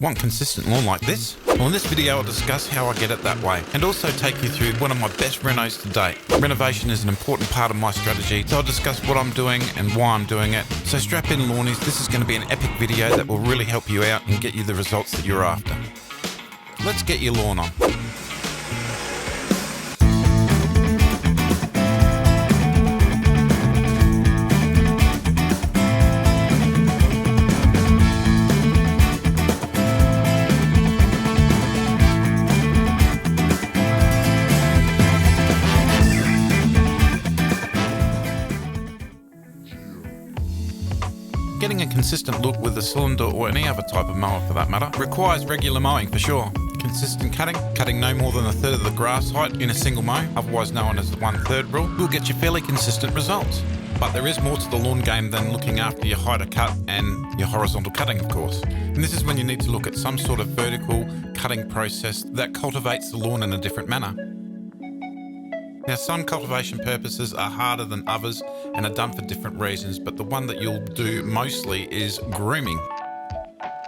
Want consistent lawn like this? Well, in this video I'll discuss how I get it that way and also take you through one of my best renos to date. Renovation is an important part of my strategy, so I'll discuss what I'm doing and why I'm doing it. So strap in, Lawnies, this is going to be an epic video that will really help you out and get you the results that you're after. Let's get your lawn on. Getting a consistent look with a cylinder or any other type of mower for that matter requires regular mowing for sure. Consistent cutting no more than a third of the grass height in a single mow, otherwise known as the 1/3 rule, will get you fairly consistent results. But there is more to the lawn game than looking after your height of cut and your horizontal cutting, of course. And this is when you need to look at some sort of vertical cutting process that cultivates the lawn in a different manner. Now, some cultivation purposes are harder than others and are done for different reasons, but the one that you'll do mostly is grooming.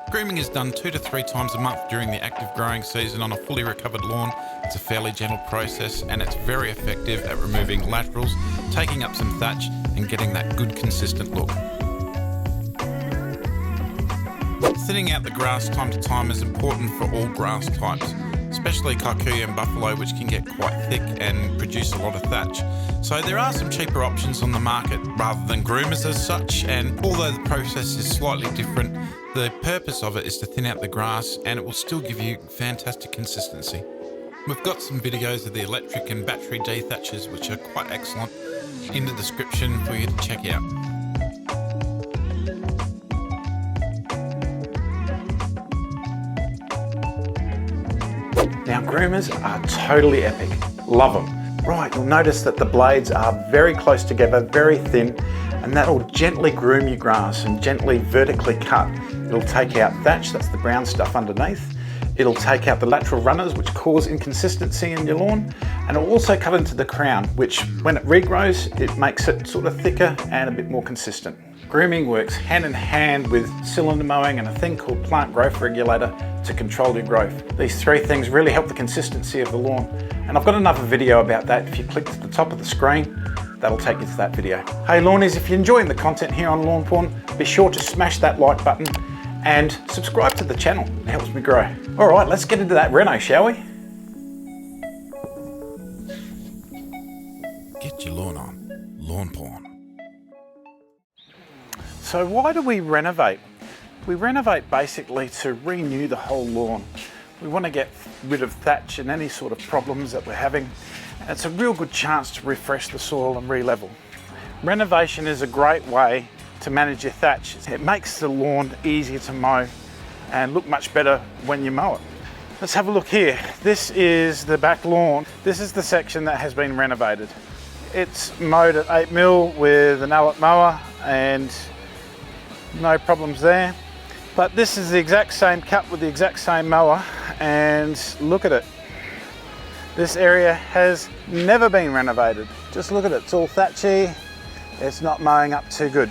Grooming is done 2 to 3 times a month during the active growing season on a fully recovered lawn. It's a fairly gentle process and it's very effective at removing laterals, taking up some thatch and getting that good consistent look. Thinning out the grass time to time is important for all grass types, especially kikuyu and buffalo, which can get quite thick and produce a lot of thatch. So there are some cheaper options on the market rather than groomers as such, and although the process is slightly different, the purpose of it is to thin out the grass and it will still give you fantastic consistency. We've got some videos of the electric and battery dethatchers which are quite excellent in the description for you to check out. Now, groomers are totally epic. Love them. Right, you'll notice that the blades are very close together, very thin, and that'll gently groom your grass and gently vertically cut. It'll take out thatch, that's the brown stuff underneath. It'll take out the lateral runners, which cause inconsistency in your lawn, and it'll also cut into the crown, which when it regrows, it makes it sort of thicker and a bit more consistent. Grooming works hand in hand with cylinder mowing and a thing called plant growth regulator to control your growth. These 3 things really help the consistency of the lawn. And I've got another video about that. If you click to the top of the screen, that'll take you to that video. Hey Lawnies, if you're enjoying the content here on Lawnporn, be sure to smash that like button and subscribe to the channel. It helps me grow. All right, let's get into that reno, shall we? Get your lawn on. Lawnporn. So why do we renovate? We renovate basically to renew the whole lawn. We want to get rid of thatch and any sort of problems that we're having. And it's a real good chance to refresh the soil and re-level. Renovation is a great way to manage your thatch. It makes the lawn easier to mow and look much better when you mow it. Let's have a look here. This is the back lawn. This is the section that has been renovated. It's mowed at 8mm with an aerate mower and no problems there. But this is the exact same cut with the exact same mower, and look at it. This area has never been renovated. Just look at it, it's all thatchy. It's not mowing up too good.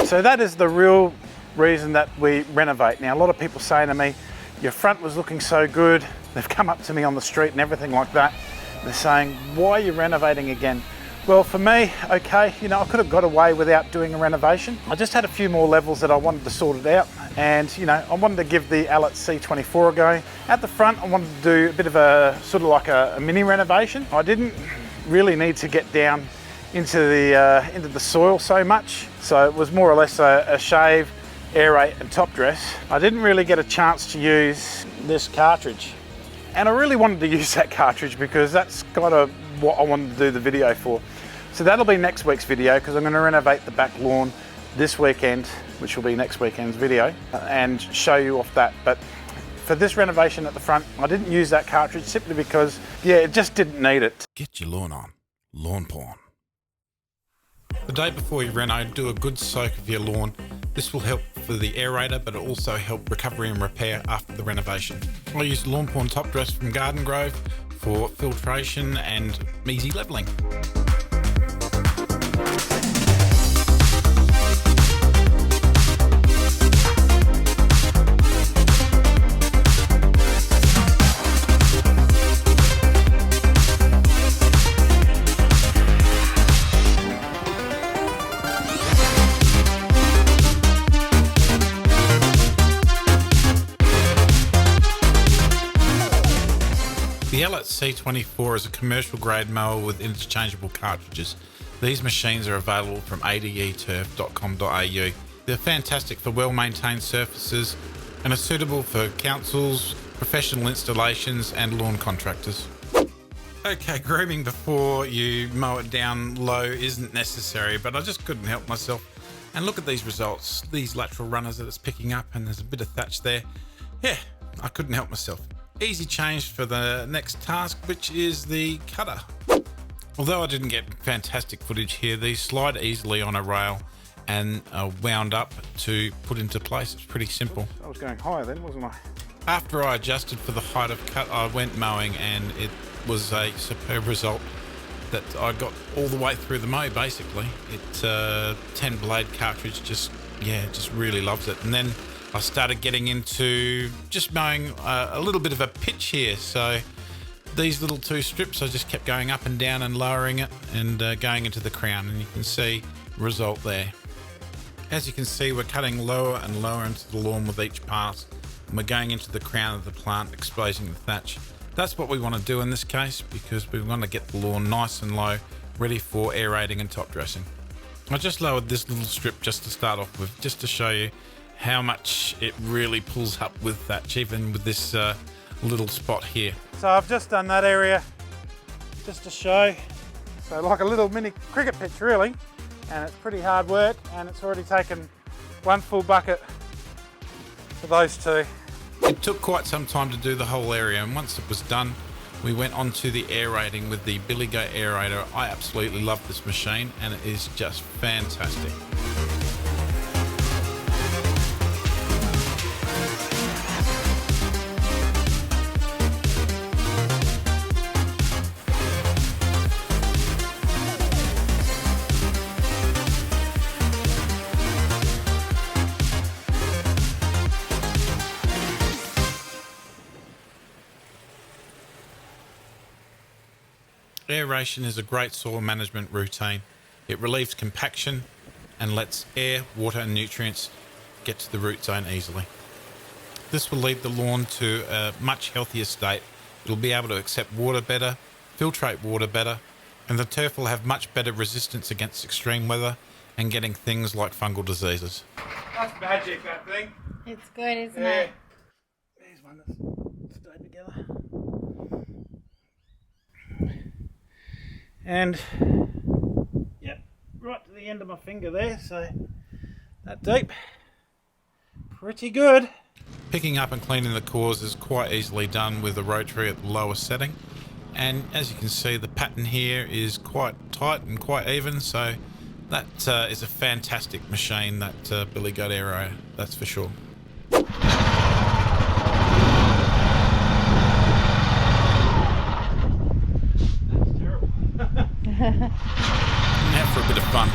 So that is the real reason that we renovate. Now, a lot of people say to me, your front was looking so good. They've come up to me on the street and everything like that. They're saying, why are you renovating again? Well, for me, okay, you know, I could have got away without doing a renovation. I just had a few more levels that I wanted to sort it out. And, you know, I wanted to give the aerate C24 a go. At the front, I wanted to do a bit of a, sort of like a mini renovation. I didn't really need to get down into the soil so much. So it was more or less a shave, aerate and top dress. I didn't really get a chance to use this cartridge. And I really wanted to use that cartridge because that's kind of what I wanted to do the video for. So that'll be next week's video because I'm going to renovate the back lawn this weekend, which will be next weekend's video, and show you off that. But for this renovation at the front, I didn't use that cartridge simply because, yeah, it just didn't need it. Get your lawn on. Lawnporn. The day before you reno, do a good soak of your lawn. This will help for the aerator, but it also help recovery and repair after the renovation. I use Lawnporn Top Dress from Garden Grove for filtration and easy levelling. The aerate C24 is a commercial grade mower with interchangeable cartridges. These machines are available from adeturf.com.au. They're fantastic for well-maintained surfaces and are suitable for councils, professional installations and lawn contractors. Okay, grooming before you mow it down low isn't necessary, but I just couldn't help myself. And look at these results, these lateral runners that it's picking up, and there's a bit of thatch there. Yeah, I couldn't help myself. Easy change for the next task, which is the cutter. Although I didn't get fantastic footage here, these slide easily on a rail and are wound up to put into place. It's pretty simple. I was going higher then, wasn't I? After I adjusted for the height of cut, I went mowing, and it was a superb result that I got all the way through the mow basically. It 10 blade cartridge just really loves it. And then I started getting into just mowing a little bit of a pitch here. So these little 2 strips, I just kept going up and down and lowering it and going into the crown, and you can see the result there. As you can see, we're cutting lower and lower into the lawn with each pass, and we're going into the crown of the plant, exposing the thatch. That's what we want to do in this case, because we want to get the lawn nice and low, ready for aerating and top dressing. I just lowered this little strip just to start off with, just to show you how much it really pulls up with thatch, even with this little spot here. So I've just done that area just to show. So like a little mini cricket pitch really, and it's pretty hard work, and it's already taken 1 full bucket for those 2. It took quite some time to do the whole area, and once it was done, we went on to the aerating with the Billy Goat aerator. I absolutely love this machine, and it is just fantastic. Aeration is a great soil management routine. It relieves compaction and lets air, water and nutrients get to the root zone easily. This will lead the lawn to a much healthier state. It'll be able to accept water better, filtrate water better, and the turf will have much better resistance against extreme weather and getting things like fungal diseases. That's magic, that thing. It's good, isn't it? There's one that's stayed together. And yeah, right to the end of my finger there, so that deep. Pretty good. Picking up and cleaning the cores is quite easily done with a rotary at the lower setting, and as you can see, the pattern here is quite tight and quite even, so that is a fantastic machine, that Billy Goat aerator, that's for sure. Now for a bit of fun.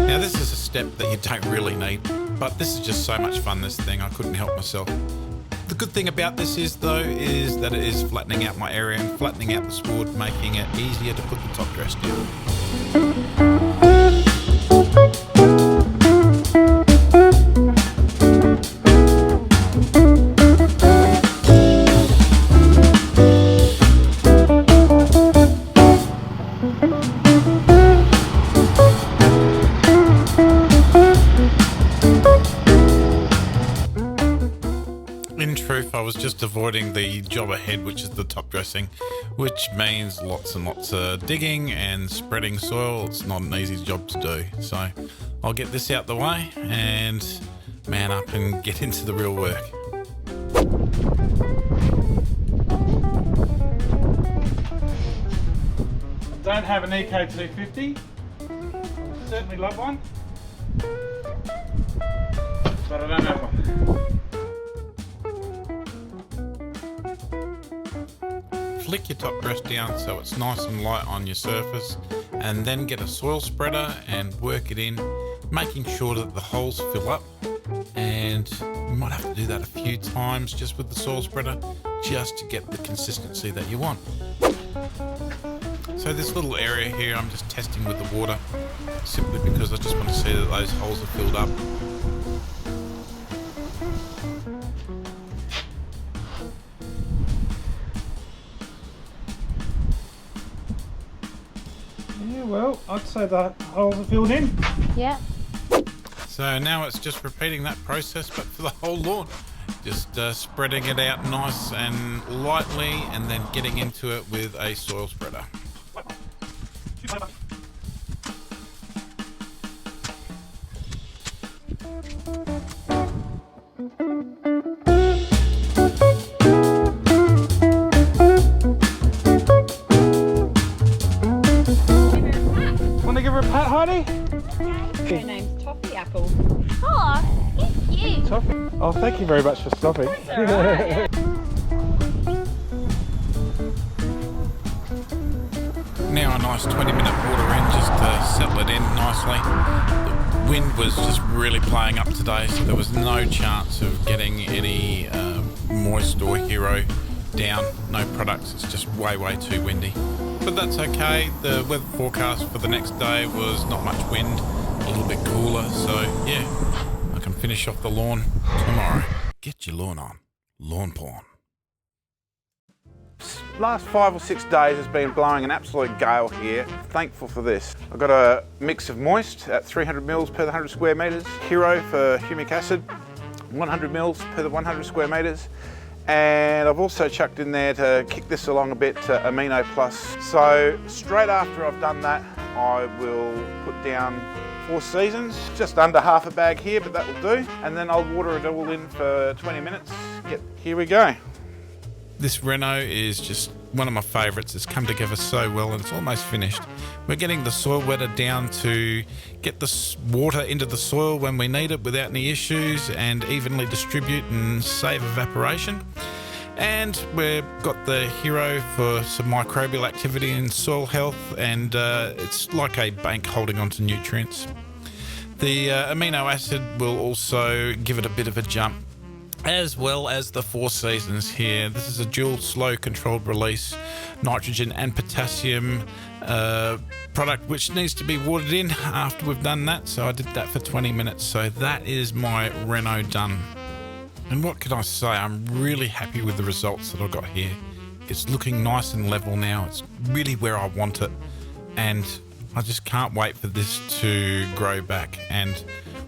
Now this is a step that you don't really need, but this is just so much fun, this thing, I couldn't help myself. The good thing about this is that it is flattening out my area and flattening out the sward, making it easier to put the top dress down. In truth, I was just avoiding the job ahead, which is the top dressing, which means lots and lots of digging and spreading soil. It's not an easy job to do, so I'll get this out the way and man up and get into the real work. I don't have an EK250. Certainly love one, but I don't have one. Flick your top dress down so it's nice and light on your surface, and then get a soil spreader and work it in, making sure that the holes fill up and you might have to do that a few times just with the soil spreader, just to get the consistency that you want. So this little area here, I'm just testing with the water, simply because I just want to see that those holes are filled up. Yeah, well, I'd say the holes are filled in. Yeah. So now it's just repeating that process, but for the whole lawn. Just spreading it out nice and lightly, and then getting into it with a soil spreader. Want to give her a pat, Heidi? Her name's Toffee Apple. Oh, thank you. Toffee. Oh, thank you very much for stopping. Now a nice 20-minute water in, just to settle it in nicely. The wind was just really playing up today, so there was no chance of getting any moist or hero down. No products, it's just way too windy. But that's okay. The weather forecast for the next day was not much wind, a little bit cooler, so yeah, I can finish off the lawn tomorrow. Get your lawn on. Lawn porn. Last 5 or 6 days has been blowing an absolute gale here. Thankful for this. I've got a mix of moist at 300 mils per 100 square metres, hero for humic acid, 100 mils per the 100 square metres, and I've also chucked in there to kick this along a bit amino plus. So straight after I've done that, I will put down 4 seasons, just under half a bag here, but that will do, and then I'll water it all in for 20 minutes. Yep, here we go. This reno is just one of my favourites. It's come together so well and it's almost finished. We're getting the soil wetter down to get the water into the soil when we need it without any issues, and evenly distribute and save evaporation. And we've got the hero for some microbial activity and soil health, and it's like a bank holding onto nutrients. The amino acid will also give it a bit of a jump, as well as the 4 seasons here. This is a dual slow controlled release nitrogen and potassium product, which needs to be watered in after we've done that. So I did that for 20 minutes. So that is my reno done. And what can I say? I'm really happy with the results that I got here. It's looking nice and level now. It's really where I want it. And I just can't wait for this to grow back. And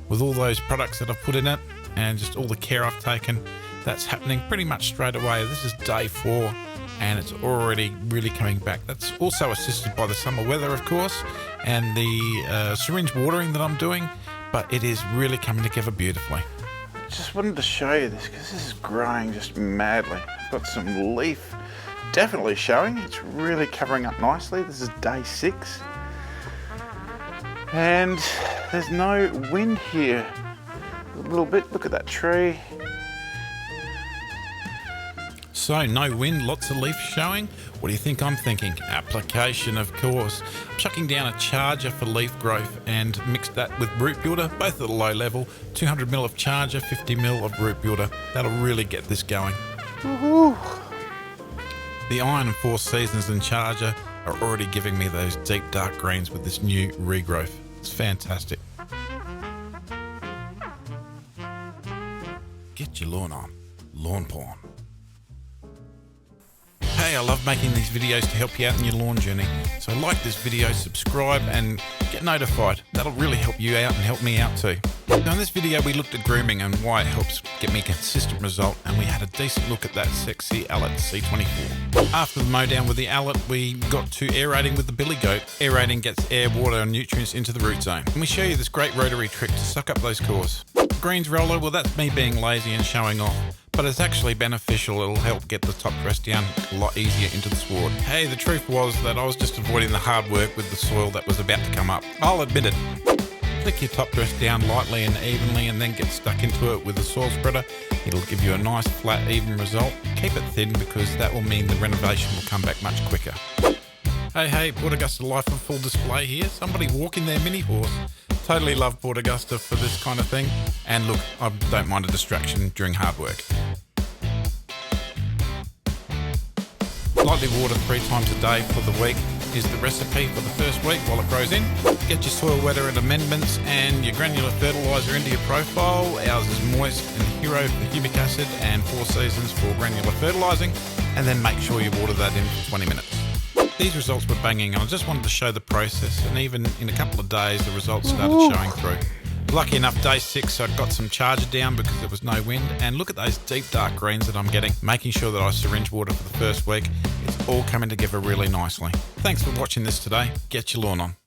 with all those products that I've put in it, and just all the care I've taken, that's happening pretty much straight away. This is day 4 and it's already really coming back. That's also assisted by the summer weather, of course, and the syringe watering that I'm doing, but it is really coming together beautifully. Just wanted to show you this because this is growing just madly. I've got some leaf definitely showing. It's really covering up nicely. This is day 6 and there's no wind here. A little bit, look at that tree. So no wind, lots of leaf showing. What do you think I'm thinking? Application, of course. I'm chucking down a charger for leaf growth and mixed that with root builder, both at a low level. 200 ml of charger, 50 ml of root builder. That'll really get this going. Woohoo! The iron and 4 seasons and charger are already giving me those deep dark greens with this new regrowth. It's fantastic. Get your lawn on. Lawn porn. Hey, I love making these videos to help you out in your lawn journey. So like this video, subscribe and get notified. That'll really help you out and help me out too. Now in this video we looked at grooming and why it helps get me a consistent result, and we had a decent look at that sexy Aerait C24. After the mow down with the Aerait, we got to aerating with the billy goat. Aerating gets air, water and nutrients into the root zone. And we show you this great rotary trick to suck up those cores. Greens roller, well that's me being lazy and showing off, but it's actually beneficial. It'll help get the top dress down a lot easier into the sward. Hey, the truth was that I was just avoiding the hard work with the soil that was about to come up. I'll admit it. Flick your top dress down lightly and evenly and then get stuck into it with the soil spreader. It'll give you a nice flat even result. Keep it thin because that will mean the renovation will come back much quicker. Hey, brought Augusta Life on full display here. Somebody walking their mini horse. totally love Port Augusta for this kind of thing. And look, I don't mind a distraction during hard work. Lightly water 3 times a day for the week is the recipe for the first week while it grows in. Get your soil wetter and amendments and your granular fertiliser into your profile. Ours is Moist and Hero for humic acid and 4 Seasons for granular fertilising. And then make sure you water that in for 20 minutes. These results were banging and I just wanted to show the process, and even in a couple of days the results started showing through. Lucky enough, day 6 I got some charger down because there was no wind, and look at those deep dark greens that I'm getting, making sure that I syringe water for the first week. It's all coming together really nicely. Thanks for watching this today. Get your lawn on.